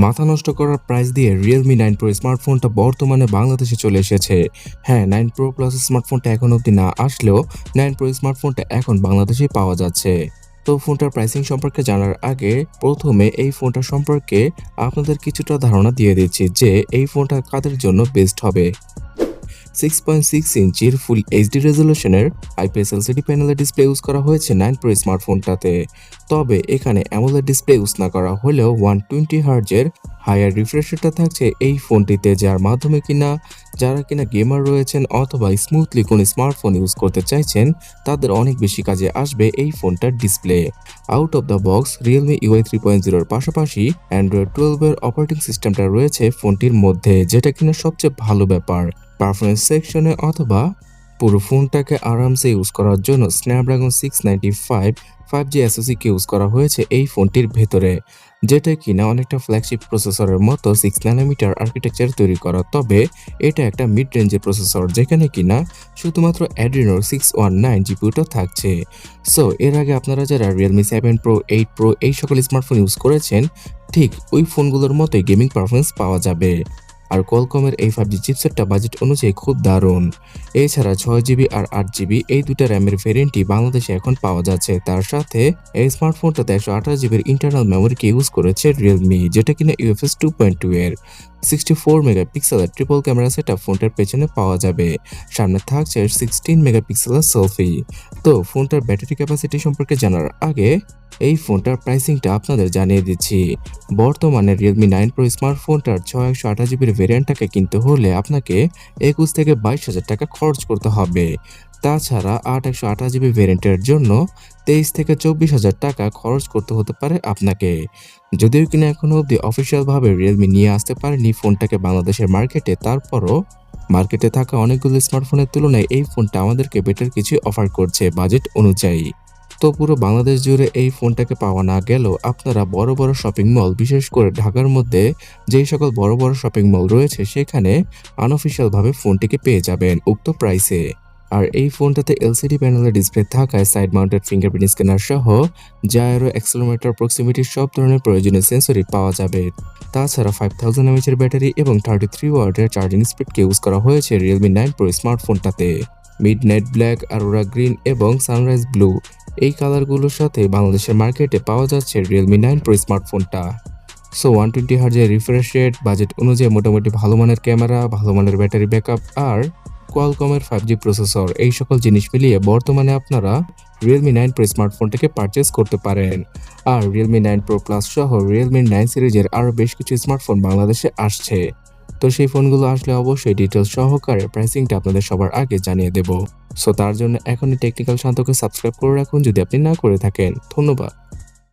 মাথা নষ্ট করার প্রাইস দিয়ে Realme 9 Pro স্মার্টফোনটা বর্তমানে বাংলাদেশে চলে এসেছে। হ্যাঁ, 9 Pro Plus স্মার্টফোনটা এখন অবধি না আসলেও 9 Pro স্মার্টফোনটা এখন বাংলাদেশেই পাওয়া যাচ্ছে। তো ফোনটার প্রাইসিং সম্পর্কে জানার আগে প্রথমে এই ফোনটা সম্পর্কে আপনাদের কিছুটা ধারণা দিয়ে দিচ্ছি যে এই ফোনটা কাদের জন্য বেস্ট হবে। 6.6 ইঞ্চির ফুল এইচডি রেজলিউশনের আইপিএস এলসিডি প্যানেলে ডিসপ্লে ইউজ করা হয়েছে 9 Pro স্মার্টফোনটাতে। তবে এখানে অ্যামোলেড ডিসপ্লে ইউজ না করা হলেও 120 হার্জের হায়ার রিফ্রেশ রেটটা থাকছে এই ফোনটিতে, যার মাধ্যমে যারা কিনা গেমার রয়েছেন অথবা স্মুথলি কোনো স্মার্টফোন ইউজ করতে চাইছেন তাদের অনেক বেশি কাজে আসবে এই ফোনটার display. Out of the box Realme UI 3.0 এর পাশাপাশি Android 12 এর অপারেটিং সিস্টেমটা রয়েছে ফোনটির মধ্যে, যেটা কিনা সবচেয়ে ভালো ব্যাপার। পারফরমেন্স সেকশনে অথবা পুরো ফোনটাকে আরামসে ইউজ করার জন্য স্ন্যাপড্রাগন 695 5G SoC কে ইউজ করা হয়েছে এই ফোনটির ভেতরে, যেটা কিনা অনেকটা ফ্ল্যাগশিপ প্রসেসরের মতো 6 ন্যানোমিটার আর্কিটেকচার তৈরি করা। তবে এটা একটা মিড রেঞ্জের প্রসেসর, যেখানে কিনা শুধুমাত্র অ্যাড্রিনো 619 জিপিইউটা থাকছে। সো এর আগে আপনারা যারা Realme 7 Pro 8 Pro এই সকল স্মার্টফোন ইউজ করেছেন, ঠিক ওই ফোনগুলোর মতোই গেমিং পারফরমেন্স পাওয়া যাবে। আর কোয়ালকমের এই 5G চিপসেটটা বাজেট অনুযায়ী খুব দারুণ। এছাড়া 6GB আর 8GB এই দুটা র্যামের ভেরিয়েন্টই বাংলাদেশে এখন পাওয়া যাচ্ছে। তার সাথে এই স্মার্টফোনটাতে 128GBর ইন্টারনাল মেমোরিকে ইউজ করেছে Realme, যেটা কিনা UFS 2.2 এর 64 মেগাপিক্সেলের ট্রিপল ক্যামেরা সেটআপ ফোনটার পেছনে পাওয়া যাবে। সামনে থাকছে 16 মেগাপিক্সেলের সেলফি। তো ফোনটার ব্যাটারি ক্যাপাসিটি সম্পর্কে জানার আগে এই ফোনটার প্রাইসিংটা আপনাদের জানিয়ে দিচ্ছি। বর্তমানে Realme 9 Pro স্মার্টফোনটার 128GBর ভেরিয়েন্টটাকে কিনতে হলে আপনাকে 21 থেকে 22,000 টাকা খরচ করতে হবে। তাছাড়া 128GB ভেরিয়েন্টের জন্য 23 থেকে 24,000 টাকা খরচ করতে হতে পারে আপনাকে। যদিও কিনা এখনো অবধি অফিসিয়ালভাবে Realme নিয়ে আসতে পারেনি ফোনটাকে বাংলাদেশের মার্কেটে, তারপরও মার্কেটে থাকা অনেকগুলো স্মার্টফোনের তুলনায় এই ফোনটা আমাদেরকে বেটার কিছু অফার করছে বাজেট অনুযায়ী। তো পুরো বাংলাদেশ জুড়ে এই ফোনটাকে পাওয়া না গেলেও আপনারা বড় বড় শপিং মল, বিশেষ করে ঢাকার মধ্যে যেই সকল বড় বড় শপিং মল রয়েছে সেখানে আনঅফিশিয়ালভাবে ফোনটিকে পেয়ে যাবেন উক্ত প্রাইসে। আর এই ফোনটাতে এলসিডি প্যানেলের ডিসপ্লে থাকায় সাইড মাউন্টেড ফিঙ্গারপ্রিন্ট স্ক্যানার সহ জায়রো, অ্যাক্সেলোমিটার, প্রক্সিমিটি সব ধরনের প্রয়োজনীয় সেন্সরই পাওয়া যাবে। তাছাড়া 5000 mAh এর ব্যাটারি এবং 33 ওয়াটের চার্জিং স্পিডকে ইউজ করা হয়েছে Realme 9 Pro স্মার্টফোনটাতে। মিডনাইট ব্ল্যাক, অরোরা গ্রিন এবং সানরাইজ ব্লু এই কালারগুলোর সাথে বাংলাদেশের মার্কেটে পাওয়া যাচ্ছে Realme 9 Pro স্মার্টফোনটা। সো 120 হার্জের রিফ্রেশ রেট, বাজেট অনুযায়ী মোটামুটি ভালো মানের ক্যামেরা, ভালো মানের ব্যাটারি ব্যাকআপ আর কোয়ালকমের 5G প্রসেসর, এই সকল জিনিস মিলিয়ে বর্তমানে আপনারা Realme 9 Pro স্মার্টফোনটাকে পারচেস করতে পারেন। আর Realme 9 Pro Plus সহ Realme 9 সিরিজের আরও বেশ কিছু স্মার্টফোন বাংলাদেশে আসছে। তো সেই ফোনগুলো আসলে অবশ্যই ডিটেলস সহকারে প্রাইসিংটা আপনাদের সবার আগে জানিয়ে দেব। সো তার জন্য এখনই টেকনিক্যাল শান্তকে সাবস্ক্রাইব করে রাখুন যদি আপনি না করে থাকেন। ধন্যবাদ।